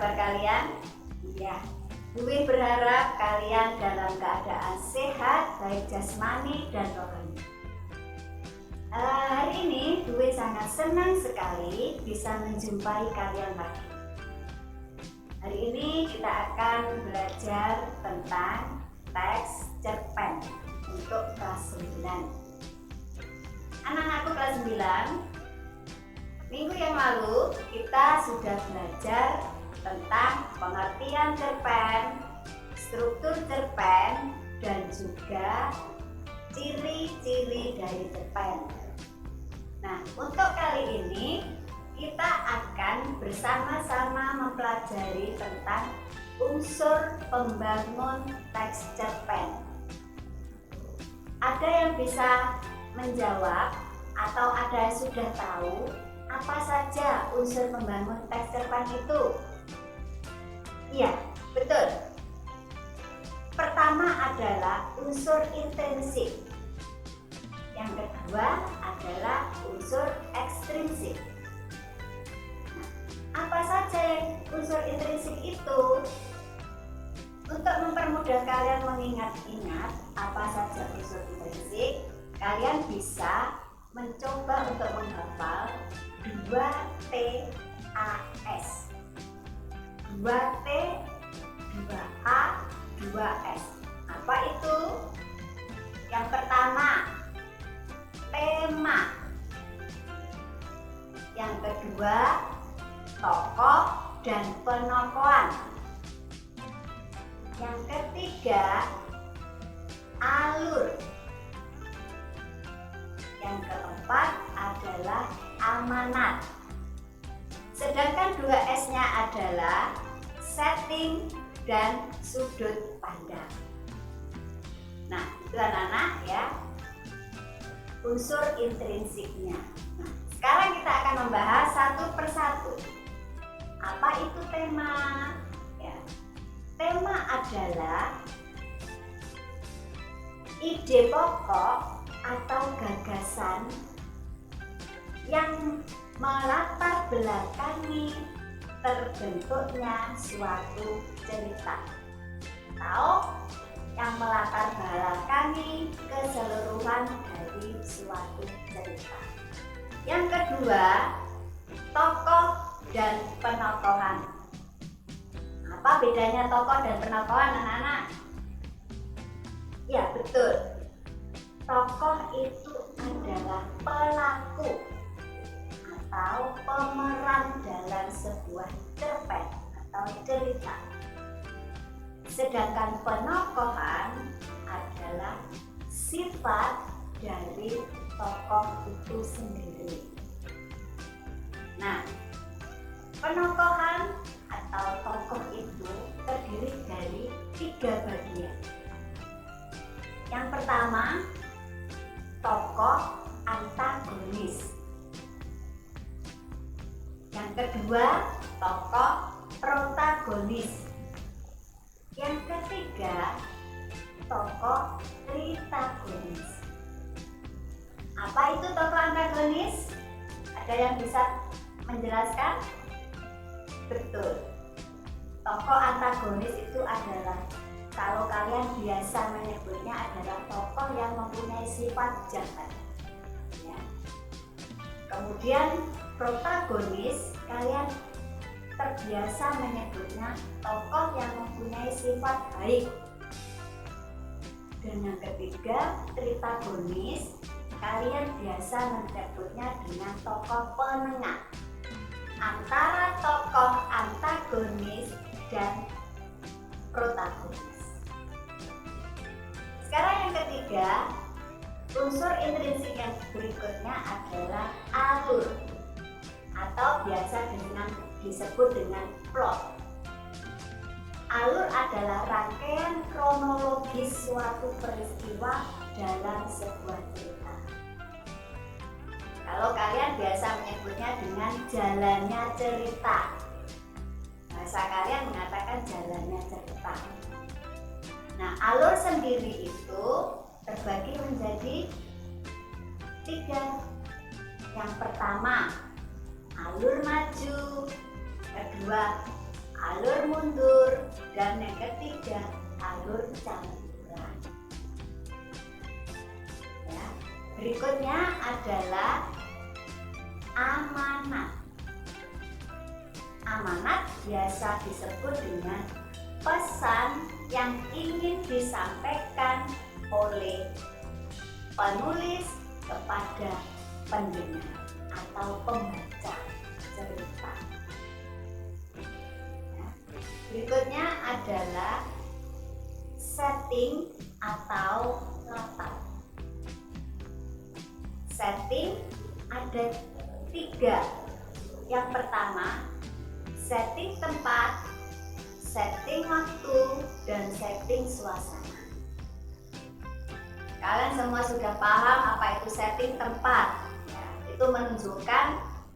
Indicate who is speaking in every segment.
Speaker 1: kabar kalian? Ya, Dwi berharap kalian dalam keadaan sehat baik jasmani dan rohani. Hari ini Dwi sangat senang sekali bisa menjumpai kalian lagi. Hari ini kita akan belajar tentang teks cerpen untuk kelas 9. Anak-anakku kelas 9, minggu yang lalu kita sudah belajar tentang pengertian cerpen, struktur cerpen, dan juga ciri-ciri dari cerpen. Nah, untuk kali ini kita akan bersama-sama mempelajari tentang unsur pembangun teks cerpen. Ada yang bisa menjawab atau ada yang sudah tahu apa saja unsur pembangun teks cerpen itu? Iya, betul. Pertama adalah unsur intrinsik. Yang kedua adalah unsur ekstrinsik. Nah, apa saja yang unsur intrinsik itu? Untuk mempermudah kalian mengingat-ingat apa saja unsur intrinsik, kalian bisa mencoba untuk menghafal 2TAS. 2T, 2A, 2S. Apa itu? Yang pertama, tema. Yang kedua, tokoh dan penokohan. Yang ketiga, alur. Yang keempat adalah amanat. Sedangkan 2S-nya adalah setting dan sudut pandang. Nah, itu anak-anak ya, unsur intrinsiknya. Nah, sekarang kita akan membahas satu persatu. Apa itu tema? Ya, tema adalah ide pokok atau gagasan yang melatar belakangi terbentuknya suatu cerita atau yang melatar belakangi keseluruhan dari suatu cerita. Yang kedua, tokoh dan penokohan. Apa bedanya tokoh dan penokohan, anak-anak? Ya, betul. Tokoh itu adalah pelaku atau pemeran dalam sebuah cerpen atau cerita. Sedangkan penokohan adalah sifat dari tokoh itu sendiri. Nah, penokohan atau tokoh itu terdiri dari 3 bagian. Yang pertama, tokoh antagonis. Yang kedua, tokoh protagonis. Yang ketiga, tokoh tritagonis. Apa itu tokoh antagonis? Ada yang bisa menjelaskan? Betul. Tokoh antagonis itu adalah, kalau kalian biasa menyebutnya, adalah tokoh yang mempunyai sifat jahat. Ya. Kemudian protagonis, kalian terbiasa menyebutnya tokoh yang mempunyai sifat baik. Dan yang ketiga, tritagonis, kalian biasa menyebutnya dengan tokoh penengah antara tokoh antagonis dan protagonis. Sekarang yang ketiga, unsur intrinsik yang berikutnya adalah alur atau biasa disebut dengan plot. Alur adalah rangkaian kronologis suatu peristiwa dalam sebuah cerita. Kalau kalian biasa menyebutnya dengan jalannya cerita, bahasa kalian mengatakan jalannya cerita. Nah, alur sendiri itu terbagi menjadi 3. Yang pertama, alur maju. Kedua, alur Berikutnya adalah amanat. Amanat biasa disebut dengan pesan yang ingin disampaikan oleh penulis kepada pendengar atau pembaca cerita. Berikutnya adalah setting atau latar. Setting ada 3. Yang pertama, setting tempat, setting waktu, dan setting suasana. Kalian semua sudah paham apa itu setting tempat? Ya, itu menunjukkan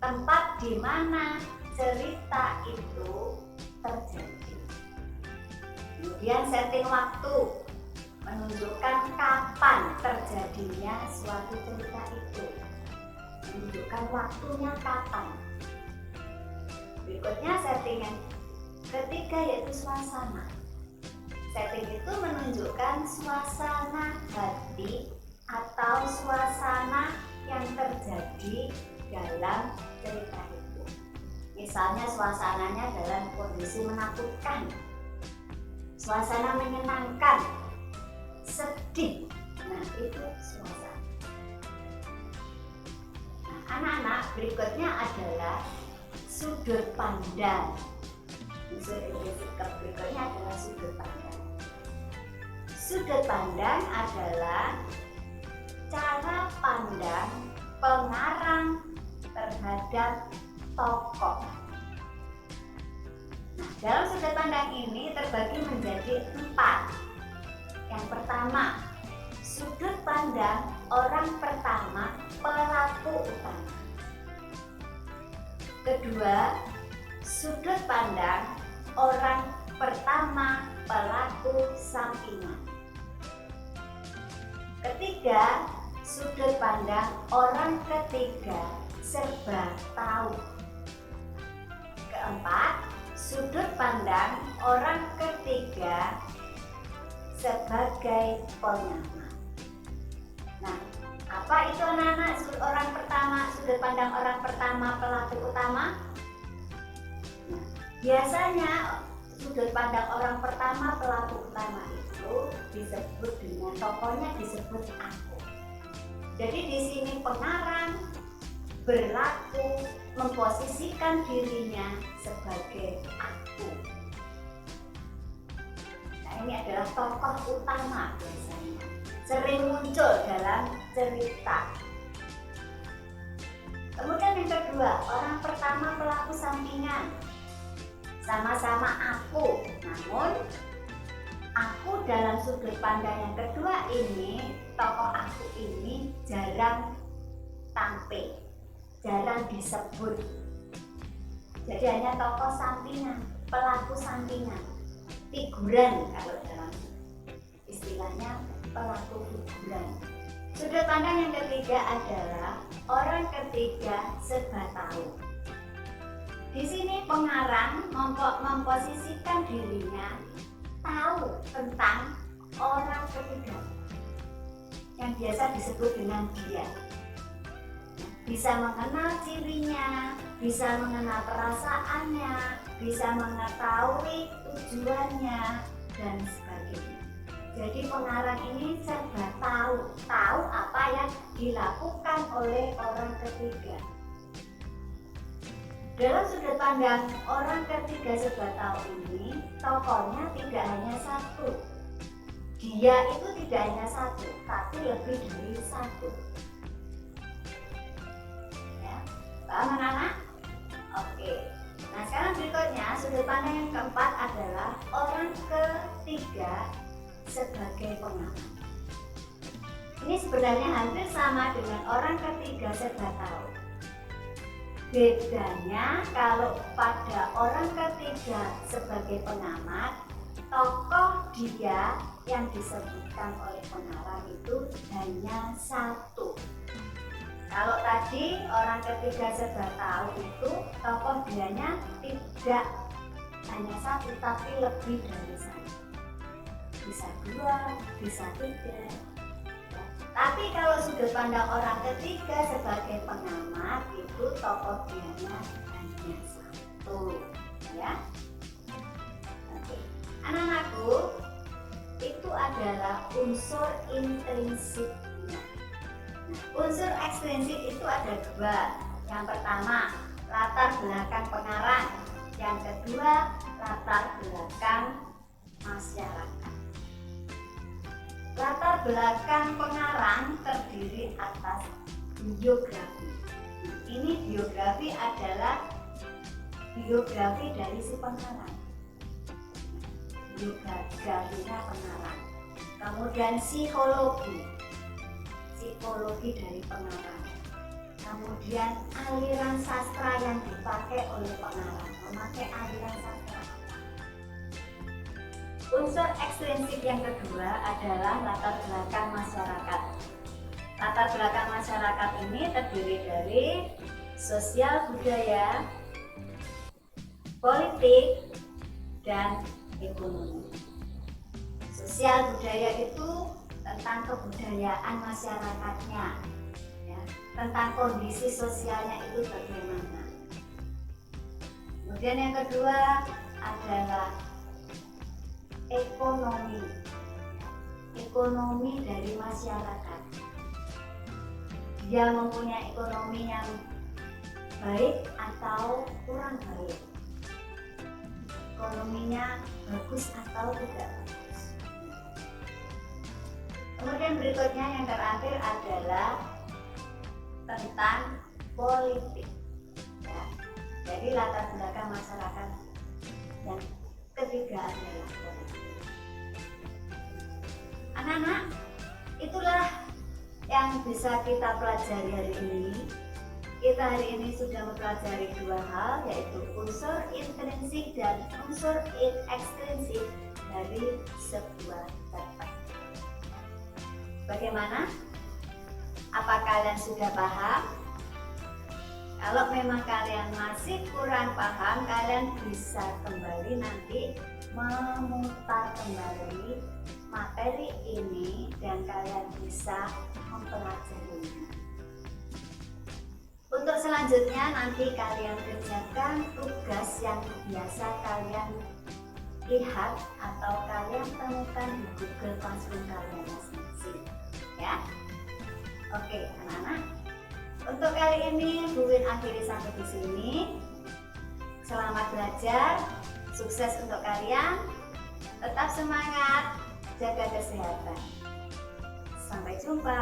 Speaker 1: tempat di mana cerita itu terjadi. Kemudian setting waktu menunjukkan kapan terjadinya suatu cerita itu, menunjukkan waktunya kapan. Berikutnya setting yang ketiga yaitu suasana. Setting itu menunjukkan suasana hati atau suasana yang terjadi dalam cerita itu. Misalnya suasananya dalam kondisi menakutkan, suasana menyenangkan, sedih. Nah, itu suasana. Nah, anak-anak, berikutnya adalah sudut pandang. Unsur indikatif berikutnya adalah sudut pandang. Sudut pandang adalah cara pandang pengarang terhadap tokoh. Nah, dalam sudut pandang ini terbagi menjadi 4. Yang pertama, sudut pandang orang pertama pelaku utama. Kedua, sudut pandang orang pertama pelaku sampingan. Ketiga, sudut pandang orang ketiga serba tahu. Keempat, sudut pandang orang ketiga sebagai pengamat. Nah, apa itu anak-anak orang pertama, sudut pandang orang pertama pelaku utama? Nah, biasanya sudut pandang orang pertama pelaku utama itu disebut dengan tokohnya disebut aku. Jadi di sini pengarang berlaku memposisikan dirinya sebagai aku. Nah, ini adalah tokoh utama biasanya, sering muncul dalam cerita. Kemudian yang kedua, orang pertama pelaku sampingan. Sama-sama aku, namun aku dalam sudut pandang yang kedua ini, tokoh aku ini jarang tampil, jarang disebut. Jadi hanya tokoh sampingan, pelaku sampingan, figuran kalau dalam istilahnya pelaku figuran. Sudut pandang yang ketiga adalah orang ketiga serba tahu. Di sini pengarang memposisikan dirinya tahu tentang orang ketiga yang biasa disebut dengan dia. Bisa mengenal cirinya, bisa mengenal perasaannya, bisa mengetahui tujuannya, dan sebagainya. Jadi pengarang ini serba tahu apa yang dilakukan oleh orang ketiga. Dalam sudut pandang orang ketiga serba tahu ini, tokohnya tidak hanya satu. Dia itu tidak hanya satu, tapi lebih dari satu. Ya, paham anak-anak? Oke. Nah, sekarang berikutnya sudut pandang yang keempat adalah orang ketiga sebagai pengamat. Ini sebenarnya hampir sama dengan orang ketiga serba tahu. Bedanya kalau pada orang ketiga sebagai pengamat, tokoh dia yang disebutkan oleh pengarang itu hanya satu. Kalau tadi orang ketiga serba tahu itu tokoh dianya tidak hanya satu tapi lebih dari satu. Bisa 2, bisa 3. Tapi kalau sudut pandang orang ketiga sebagai pengamat itu tokoh dianya hanya satu, ya. Oke, anak-anakku, itu adalah unsur intrinsiknya. Unsur ekstrinsik itu ada dua. Yang pertama, latar belakang pengarang. Yang kedua, latar belakang masyarakat. Latar belakang pengarang terdiri atas biografi. Ini biografi adalah biografi dari si pengarang. Biografinya pengarang. Kemudian psikologi dari pengarang. Kemudian aliran sastra yang dipakai oleh pengarang, memakai aliran sastra. Unsur ekstrinsik yang kedua adalah latar belakang masyarakat. Latar belakang masyarakat ini terdiri dari sosial budaya, politik, dan ekonomi. Sosial budaya itu tentang kebudayaan masyarakatnya, ya, tentang kondisi sosialnya itu bagaimana. Kemudian yang kedua adalah ekonomi dari masyarakat. Dia mempunyai ekonomi yang baik atau kurang baik, ekonominya bagus atau tidak bagus. Kemudian berikutnya yang terakhir adalah tentang politik, ya. Jadi latar belakang masyarakat yang ketiga adalah politik. Anak-anak, itulah yang bisa kita pelajari hari ini. Kita hari ini sudah mempelajari dua hal, yaitu unsur intrinsik dan unsur ekstrinsik dari sebuah teks. Bagaimana? Apa kalian sudah paham? Kalau memang kalian masih kurang paham, kalian bisa kembali nanti memutar kembali materi ini dan kalian bisa mempelajarinya. Untuk selanjutnya nanti kalian kerjakan tugas yang biasa kalian lihat atau kalian temukan di Google Classroom kalian masing-masing, ya. Oke, anak-anak. Untuk kali ini Bu Win akhiri sampai di sini. Selamat belajar, sukses untuk kalian. Tetap semangat, jaga kesehatan. Sampai jumpa.